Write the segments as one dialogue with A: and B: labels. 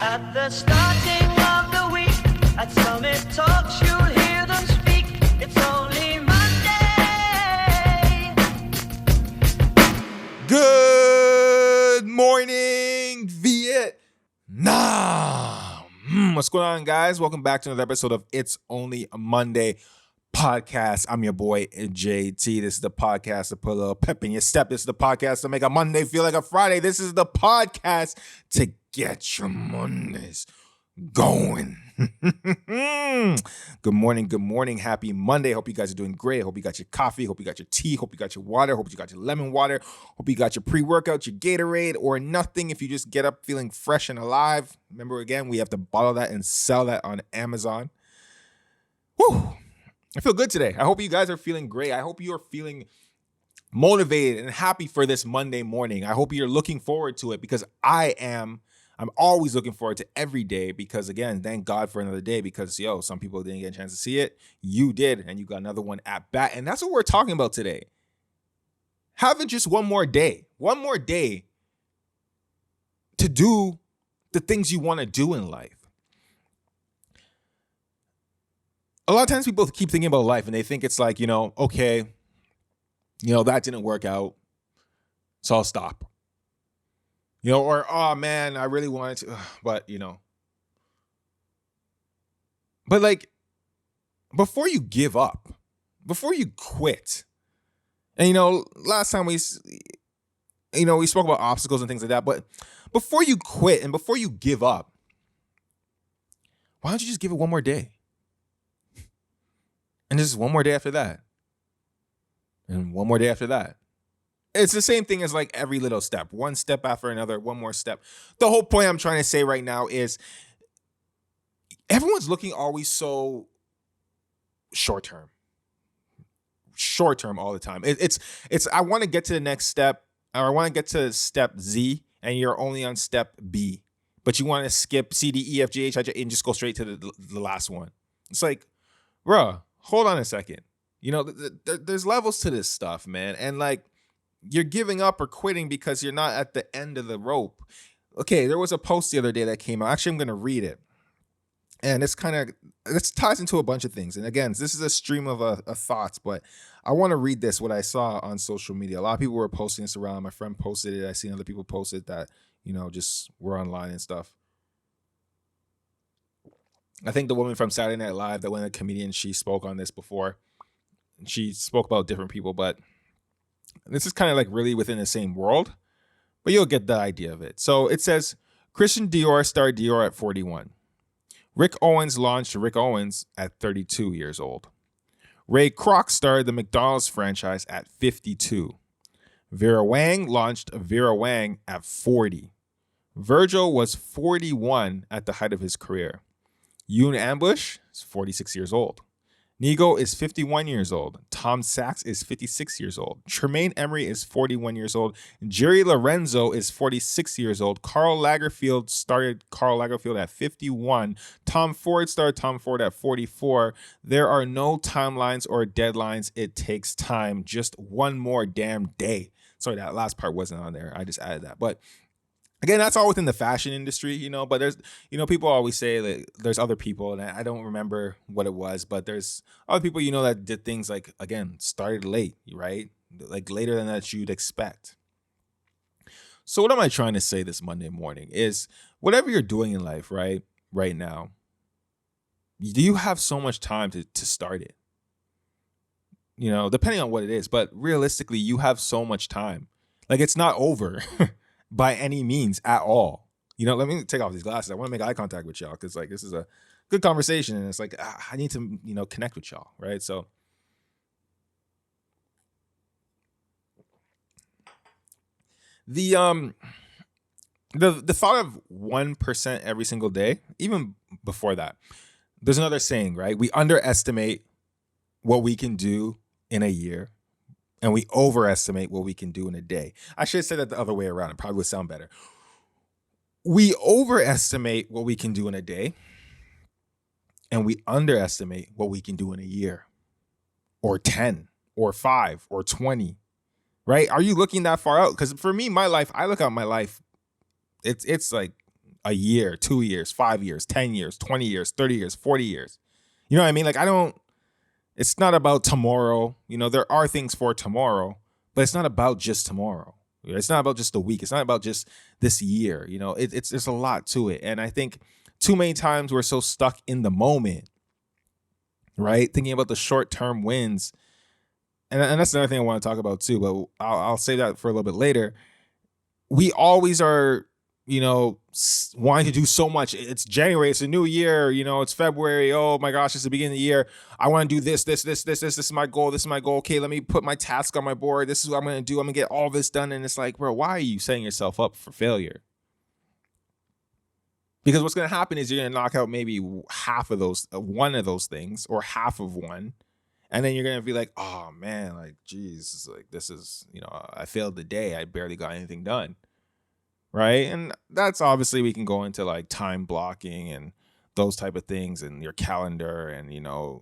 A: At the starting of the week, at Summit Talks, you'll hear them speak. It's only Monday.
B: Good morning, Vietnam. What's going on, guys? Welcome back to another episode of It's Only a Monday podcast. I'm your boy, JT. This is the podcast to put a little pep in your step. This is the podcast to make a Monday feel like a Friday. This is the podcast to get your Mondays going. Good morning. Happy Monday. Hope you guys are doing great. Hope you got your coffee. Hope you got your tea. Hope you got your water. Hope you got your lemon water. Hope you got your pre-workout, your Gatorade, or nothing if you just get up feeling fresh and alive. Remember, again, we have to bottle that and sell that on Amazon. Whew. I feel good today. I hope you guys are feeling great. I hope you are feeling motivated and happy for this Monday morning. I hope you're looking forward to it because I am. I'm always looking forward to every day because, again, thank God for another day because, some people didn't get a chance to see it. You did, and you got another one at bat. And that's what we're talking about today. Having just one more day to do the things you want to do in life. A lot of times people keep thinking about life and they think it's like, okay, that didn't work out, so I'll stop. Or, oh man, I really wanted to, but like, before you give up, before you quit, and last time we spoke about obstacles and things like that, but before you quit and before you give up, why don't you just give it one more day? And just one more day after that. And one more day after that. It's the same thing as like every little step. One step after another, one more step. The whole point I'm trying to say right now is everyone's looking always so short-term. Short-term all the time. It's I want to get to the next step, or I want to get to step Z, and you're only on step B. But you want to skip C, D, E, F, G, H, I, J, and just go straight to the last one. It's like, bruh, hold on a second. There's levels to this stuff, man. And like, you're giving up or quitting because you're not at the end of the rope. Okay, there was a post the other day that came out. Actually, I'm going to read it. And this ties into a bunch of things. And again, this is a stream of thoughts, but I want to read this, what I saw on social media. A lot of people were posting this around. My friend posted it. I seen other people post it that, just were online and stuff. I think the woman from Saturday Night Live, that one of the comedians, she spoke on this before. She spoke about different people, but this is kind of like really within the same world, but you'll get the idea of it. So it says, Christian Dior started Dior at 41. Rick Owens launched Rick Owens at 32 years old. Ray Kroc started the McDonald's franchise at 52. Vera Wang launched Vera Wang at 40. Virgil was 41 at the height of his career. Yoon Ambush is 46 years old. Nigo is 51 years old. Tom Sachs is 56 years old. Tremaine Emery is 41 years old. Jerry Lorenzo is 46 years old. Karl Lagerfeld started Karl Lagerfeld at 51. Tom Ford started Tom Ford at 44. There are no timelines or deadlines. It takes time. Just one more damn day. Sorry, that last part wasn't on there. I just added that. But again, that's all within the fashion industry, but there's, people always say that there's other people, and I don't remember what it was, but there's other people, that did things like, again, started late, right? Like later than that you'd expect. So what am I trying to say this Monday morning is whatever you're doing in life, right now, do you have so much time to start it? Depending on what it is, but realistically, you have so much time. Like, it's not over. By any means at all. Let me take off these glasses. I want to make eye contact with y'all because like this is a good conversation, and it's like I need to connect with y'all, right? So the thought of 1% every single day, even before that, there's another saying, right? We underestimate what we can do in a year, and we overestimate what we can do in a day. I should have said that the other way around. It probably would sound better. We overestimate what we can do in a day, and we underestimate what we can do in a year, or 10, or 5, or 20, right? Are you looking that far out? Because for me, my life, I look at my life, it's like a year, 2 years, 5 years, 10 years, 20 years, 30 years, 40 years. You know what I mean? Like, it's not about tomorrow. You know, there are things for tomorrow, but it's not about just tomorrow. It's not about just the week. It's not about just this year. You know, it's there's a lot to it. And I think too many times we're so stuck in the moment, right? Thinking about the short-term wins. And that's another thing I want to talk about too, but I'll say that for a little bit later. We always are, you know, wanting to do so much. It's January, it's a new year, you know, it's February. Oh my gosh, it's the beginning of the year. I want to do this. This is my goal. This is my goal. Okay, let me put my task on my board. This is what I'm going to do. I'm going to get all this done. And it's like, bro, why are you setting yourself up for failure? Because what's going to happen is you're going to knock out maybe half of those, one of those things, or half of one. And then you're going to be like, oh man, like, geez, like this is, you know, I failed the day. I barely got anything done. Right. And that's obviously we can go into like time blocking and those type of things and your calendar and, you know,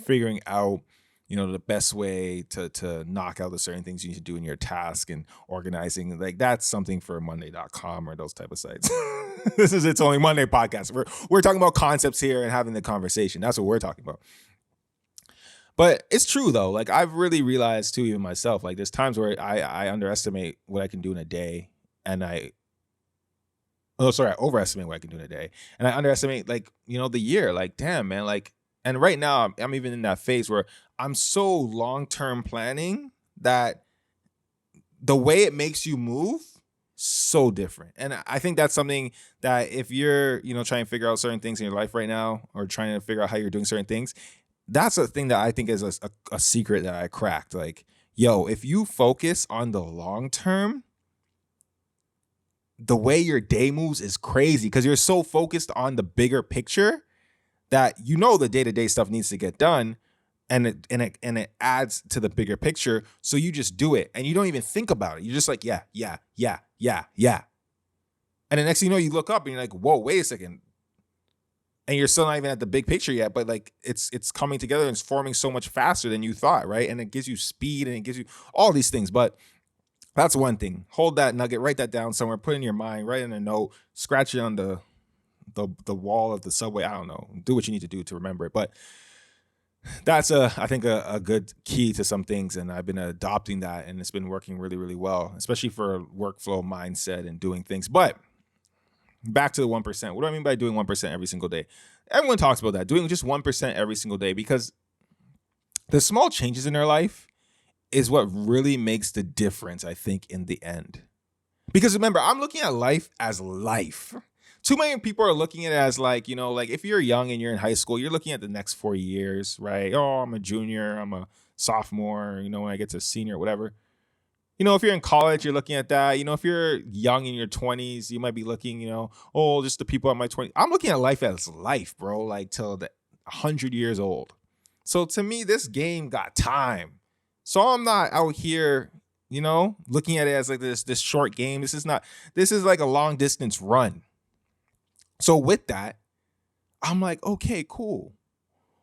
B: figuring out, you know, the best way to knock out the certain things you need to do in your task and organizing. Like that's something for Monday.com or those type of sites. This is It's Only Monday podcast. We're talking about concepts here and having the conversation. That's what we're talking about. But it's true though. Like I've really realized too, even myself, like there's times where I underestimate what I can do in a day, and I overestimate what I can do in a day, and I underestimate like, you know, the year. Like damn man, like, and right now I'm even in that phase where I'm so long-term planning that the way it makes you move so different. And I think that's something that if you're, you know, trying to figure out certain things in your life right now, or trying to figure out how you're doing certain things, that's a thing that I think is a secret that I cracked. Like, yo, if you focus on the long term, the way your day moves is crazy because you're so focused on the bigger picture that you know the day-to-day stuff needs to get done, and it adds to the bigger picture. So you just do it and you don't even think about it. You're just like, yeah. And the next thing you know, you look up and you're like, whoa, wait a second. And you're still not even at the big picture yet, but like it's coming together and it's forming so much faster than you thought, right? And it gives you speed and it gives you all these things. But that's one thing. Hold that nugget, write that down somewhere, put it in your mind, write in a note, scratch it on the wall of the subway. I don't know. Do what you need to do to remember it. But that's I think a good key to some things, and I've been adopting that, and it's been working really, really well, especially for workflow mindset and doing things. But back to the 1%. What do I mean by doing 1% every single day? Everyone talks about that, doing just 1% every single day, because the small changes in their life is what really makes the difference, I think, in the end. Because remember, I'm looking at life as life. Too many people are looking at it as like, you know, like if you're young and you're in high school, you're looking at the next 4 years, right? Oh, I'm a junior, I'm a sophomore, you know, when I get to senior, whatever. You know, if you're in college, you're looking at that. You know, if you're young in your 20s, you might be looking, you know, oh, just the people at my 20s. I'm looking at life as life, bro, like till the 100 years old. So to me, this game got time. So I'm not out here, you know, looking at it as like this short game. This is like a long distance run. So with that, I'm like, okay, cool.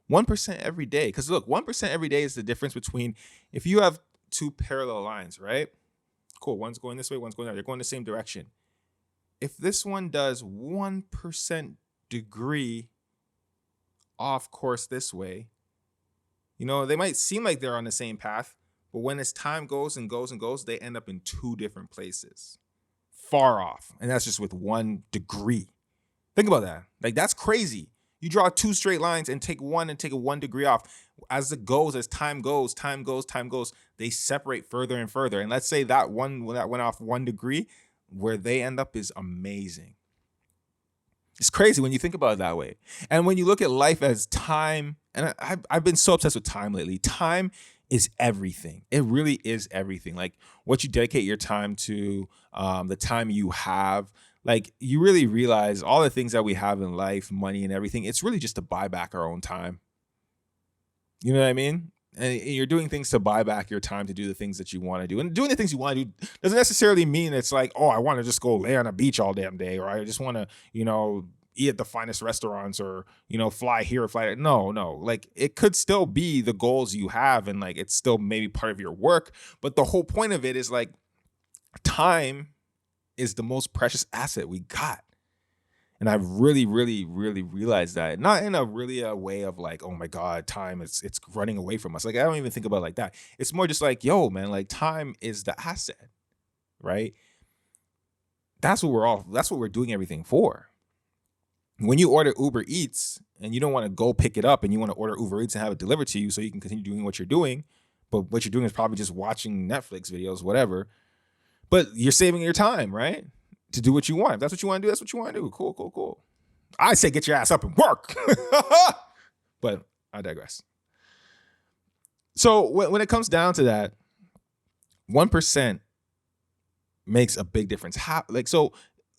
B: 1% every day. Because look, 1% every day is the difference between if you have two parallel lines, right? Cool. One's going this way, one's going that way. They're going the same direction. If this one does 1% degree off course this way, you know, they might seem like they're on the same path, but when as time goes and goes and goes, they end up in two different places, far off. And that's just with 1 degree. Think about that. Like, that's crazy. You draw 2 straight lines and take one and take a 1 degree off. As time goes, they separate further and further. And let's say that one that went off 1 degree, where they end up is amazing. It's crazy when you think about it that way. And when you look at life as time, and I've been so obsessed with time lately. Time is everything. It really is everything. Like what you dedicate your time to, the time you have. Like you really realize all the things that we have in life, money and everything, it's really just to buy back our own time. You know what I mean? And you're doing things to buy back your time to do the things that you want to do. And doing the things you want to do doesn't necessarily mean it's like, oh, I want to just go lay on a beach all damn day, or I just want to, you know, eat at the finest restaurants, or, you know, fly here or fly there. No. Like it could still be the goals you have, and like it's still maybe part of your work. But the whole point of it is like time is the most precious asset we got. And I've really, really, really realized that. Not in a really a way of like, oh my God, time it's running away from us. Like I don't even think about it like that. It's more just like, yo, man, like time is the asset, right? That's what we're doing everything for. When you order Uber Eats and you don't want to go pick it up and you want to order Uber Eats and have it delivered to you so you can continue doing what you're doing, but what you're doing is probably just watching Netflix videos, whatever. But you're saving your time, right? To do what you want. If that's what you want to do, that's what you want to do. Cool, cool, cool. I say get your ass up and work. But I digress. So when it comes down to that, 1% makes a big difference. So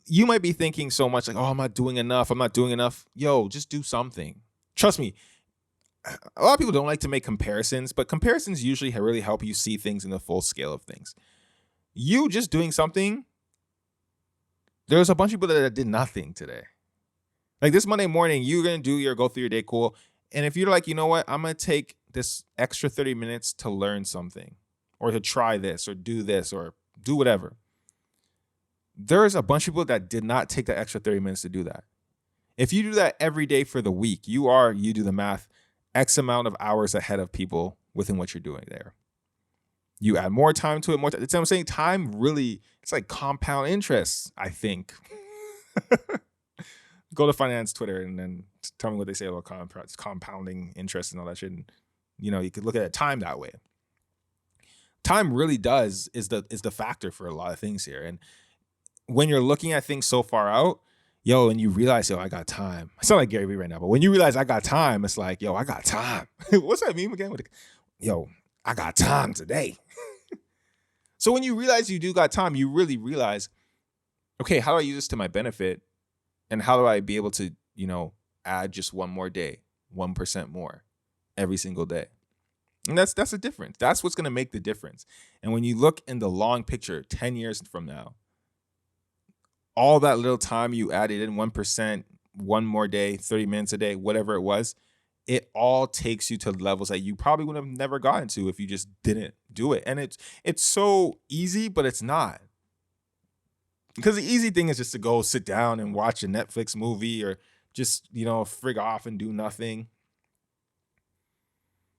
B: you might be thinking so much like, oh, I'm not doing enough. Yo, just do something. Trust me. A lot of people don't like to make comparisons, but comparisons usually really help you see things in the full scale of things. You just doing something. There's a bunch of people that did nothing today. Like this Monday morning, you're going to go through your day cool. And if you're like, you know what, I'm going to take this extra 30 minutes to learn something or to try this or do whatever. There's a bunch of people that did not take the extra 30 minutes to do that. If you do that every day for the week, you do the math, X amount of hours ahead of people within what you're doing there. You add more time to it, That's what I'm saying. Time really, it's like compound interest, I think. Go to finance Twitter and then tell me what they say about compounding interest and all that shit. And, you could look at time that way. Time really is the factor for a lot of things here. And when you're looking at things so far out, and you realize, I got time. I sound like Gary Vee right now, but when you realize I got time, it's like, I got time. What's that meme again? I got time today. So when you realize you do got time, you really realize, okay, how do I use this to my benefit? And how do I be able to, add just one more day, 1% more every single day? And that's the difference. That's what's going to make the difference. And when you look in the long picture, 10 years from now, all that little time you added in 1%, one more day, 30 minutes a day, whatever it was, it all takes you to levels that you probably would have never gotten to if you just didn't do it. And it's so easy, but it's not. Because the easy thing is just to go sit down and watch a Netflix movie or just, frig off and do nothing.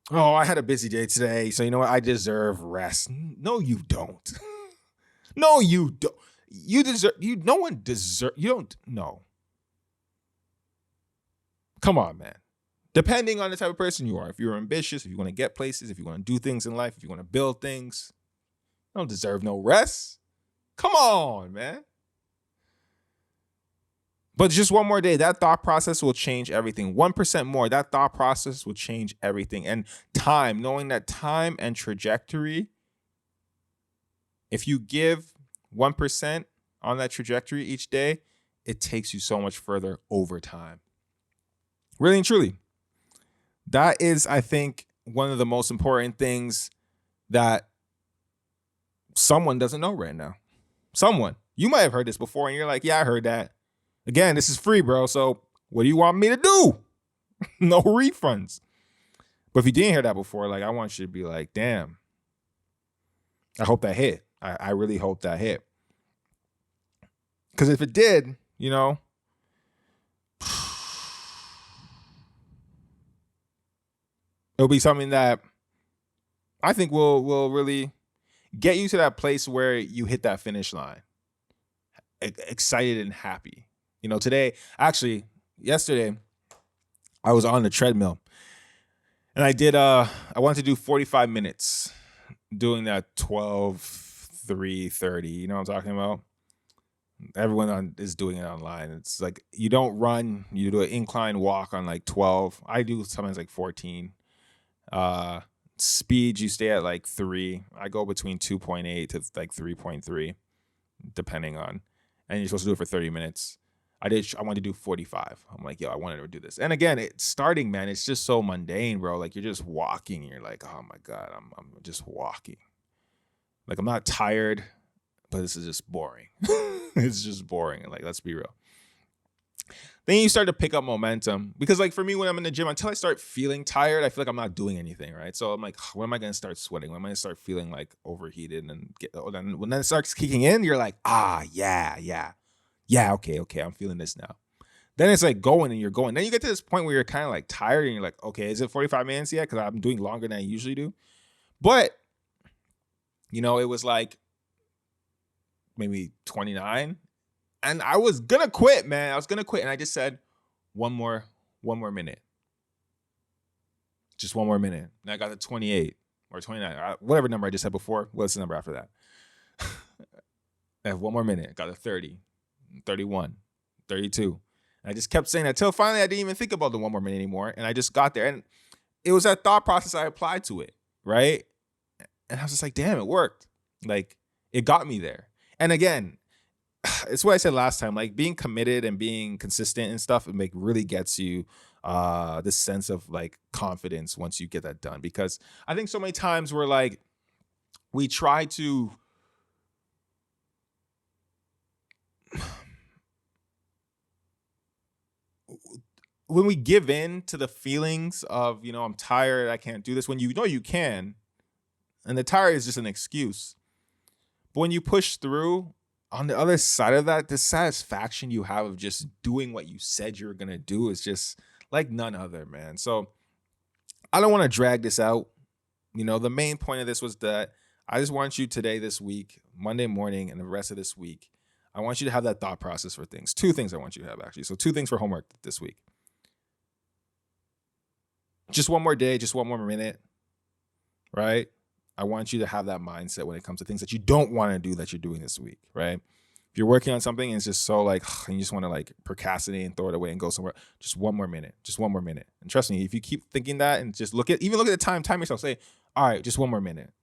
B: Oh, I had a busy day today, so you know what? I deserve rest. No, you don't. No, you don't. You don't know. Come on, man. Depending on the type of person you are, if you're ambitious, if you want to get places, if you want to do things in life, if you want to build things, you don't deserve no rest. Come on, man. But just one more day, that thought process will change everything. 1% more, that thought process will change everything. And time, knowing that time and trajectory, if you give 1% on that trajectory each day, it takes you so much further over time. Really and truly. That is, I think, one of the most important things that someone doesn't know right now. Someone. You might have heard this before and you're like, yeah, I heard that. Again, this is free, bro. So what do you want me to do? No refunds. But if you didn't hear that before, like I want you to be like, damn, I hope that hit. I really hope that hit. Because if it did, it'll be something that I think will really get you to that place where you hit that finish line. Excited and happy. Yesterday, I was on the treadmill. And I wanted to do 45 minutes doing that 12-3-30. You know what I'm talking about? Everyone is doing it online. It's like you don't run, you do an incline walk on like 12. I do sometimes like 14. Speed, you stay at like 3. I go between 2.8 to like 3.3, depending on. And you're supposed to do it for 30 minutes. I wanted to do 45. I'm like, I wanted to do this. And again, it's starting, man. It's just so mundane, bro. Like you're just walking. And you're like, oh my God, I'm just walking. Like I'm not tired, but this is just boring. It's just boring. Like, let's be real. Then you start to pick up momentum because, like, for me, when I'm in the gym, until I start feeling tired, I feel like I'm not doing anything, right? So I'm like, when am I going to start sweating? When am I going to start feeling like overheated and then when that starts kicking in, you're like, yeah, okay, I'm feeling this now. Then it's like going and you're going. Then you get to this point where you're kind of like tired and you're like, okay, is it 45 minutes yet? Because I'm doing longer than I usually do. But, it was like maybe 29. And I was going to quit, man. I was going to quit. And I just said, one more minute. Just one more minute. And I got to 28 or 29, whatever number I just said before. What's the number after that? I have one more minute. Got to 30, 31, 32. And I just kept saying that till finally I didn't even think about the one more minute anymore. And I just got there. And it was that thought process I applied to it, right? And I was just like, damn, it worked. Like, it got me there. And again, it's what I said last time, like being committed and being consistent and stuff, it really gets you this sense of like confidence once you get that done. Because I think so many times we're like, we try to when we give in to the feelings of, I'm tired, I can't do this, when you know you can, and the tired is just an excuse. But when you push through, on the other side of that, the satisfaction you have of just doing what you said you were going to do is just like none other, man. So I don't want to drag this out. The main point of this was that I just want you today, this week, Monday morning, and the rest of this week, I want you to have that thought process for things. 2 things I want you to have, actually. So 2 things for homework this week. Just one more day, just one more minute, right? I want you to have that mindset when it comes to things that you don't want to do that you're doing this week, right? If you're working on something and it's just so like, and you just want to like procrastinate and throw it away and go somewhere, just one more minute. And trust me, if you keep thinking that and just look at the time yourself, say, all right, just one more minute.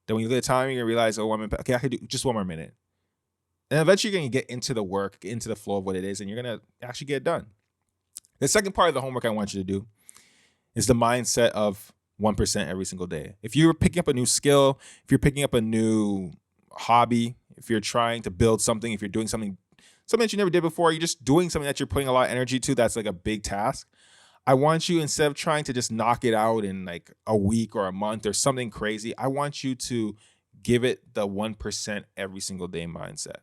B: Then when you look at the time, you're going to realize, okay, I could do just one more minute. And eventually you're going to get into the work, get into the flow of what it is, and you're going to actually get it done. The second part of the homework I want you to do is the mindset of 1% every single day. If you're picking up a new skill, if you're picking up a new hobby, if you're trying to build something, if you're doing something that you never did before, you're just doing something that you're putting a lot of energy to, that's like a big task. I want you, instead of trying to just knock it out in like a week or a month or something crazy, I want you to give it the 1% every single day mindset.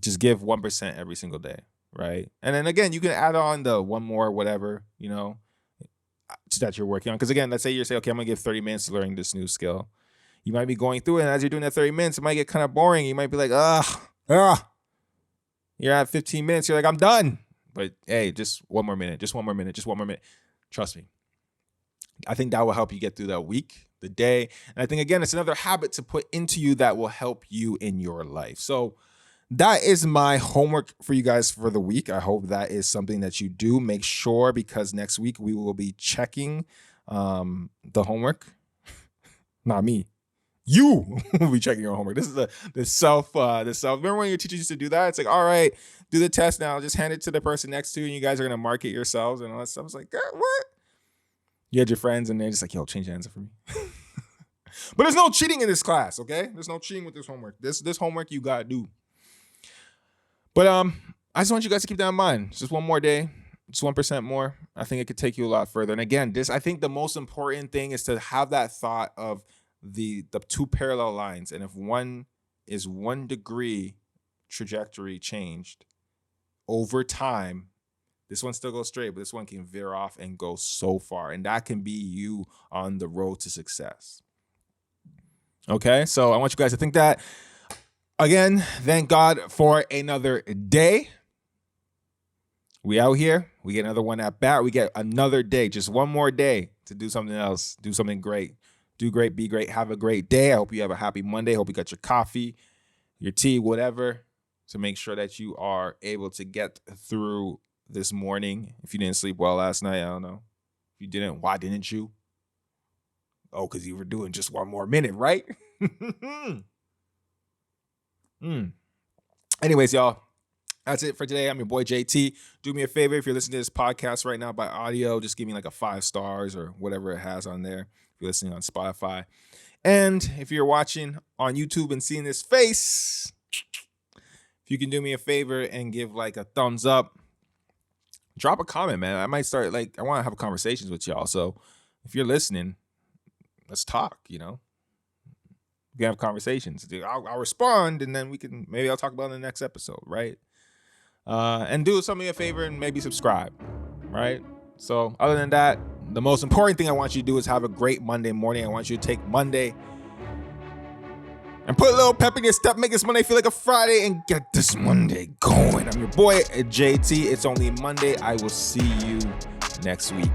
B: Just give 1% every single day, right? And then again, you can add on the one more whatever, that you're working on. Because again, let's say you say, okay, I'm gonna give 30 minutes to learning this new skill. You might be going through it, and as you're doing that 30 minutes, it might get kind of boring. You might be like, you're at 15 minutes. You're like, I'm done. But hey, just one more minute. Trust me. I think that will help you get through that week, the day. And I think, again, it's another habit to put into you that will help you in your life. So that is my homework for you guys for the week. I hope that is something that you do. Make sure, because next week we will be checking the homework. Not me. You will be checking your homework. This is the self. Remember when your teachers used to do that? It's like, all right, do the test now. Just hand it to the person next to you, and you guys are going to mark it yourselves and all that stuff. I was like, what? You had your friends, and they're just like, yo, change the answer for me. But there's no cheating in this class, okay? There's no cheating with this homework. This homework you got to do. But I just want you guys to keep that in mind. Just one more day, just 1% more. I think it could take you a lot further. And again, I think the most important thing is to have that thought of the 2 parallel lines. And if one is 1 degree trajectory changed over time, this one still goes straight, but this one can veer off and go so far. And that can be you on the road to success. Okay, so I want you guys to think that. Again, thank God for another day. We out here. We get another one at bat. We get another day, just one more day to do something else, do something great. Do great, be great, have a great day. I hope you have a happy Monday. Hope you got your coffee, your tea, whatever, to make sure that you are able to get through this morning. If you didn't sleep well last night, I don't know. If you didn't, why didn't you? Oh, because you were doing just one more minute, right? Anyways, y'all, that's it for today. I'm your boy JT. Do me a favor, if you're listening to this podcast right now by audio, just give me like a 5 stars or whatever it has on there. If you're listening on Spotify, and if you're watching on YouTube and seeing this face, if you can do me a favor and give like a thumbs up, drop a comment, man. I might start I want to have conversations with y'all. So if you're listening, let's talk. We can have conversations. I'll respond, and then maybe I'll talk about it in the next episode, right? And do me a favor and maybe subscribe, right? So other than that, the most important thing I want you to do is have a great Monday morning. I want you to take Monday and put a little pep in your step, make this Monday feel like a Friday, and get this Monday going. I'm your boy, JT. It's only Monday. I will see you next week.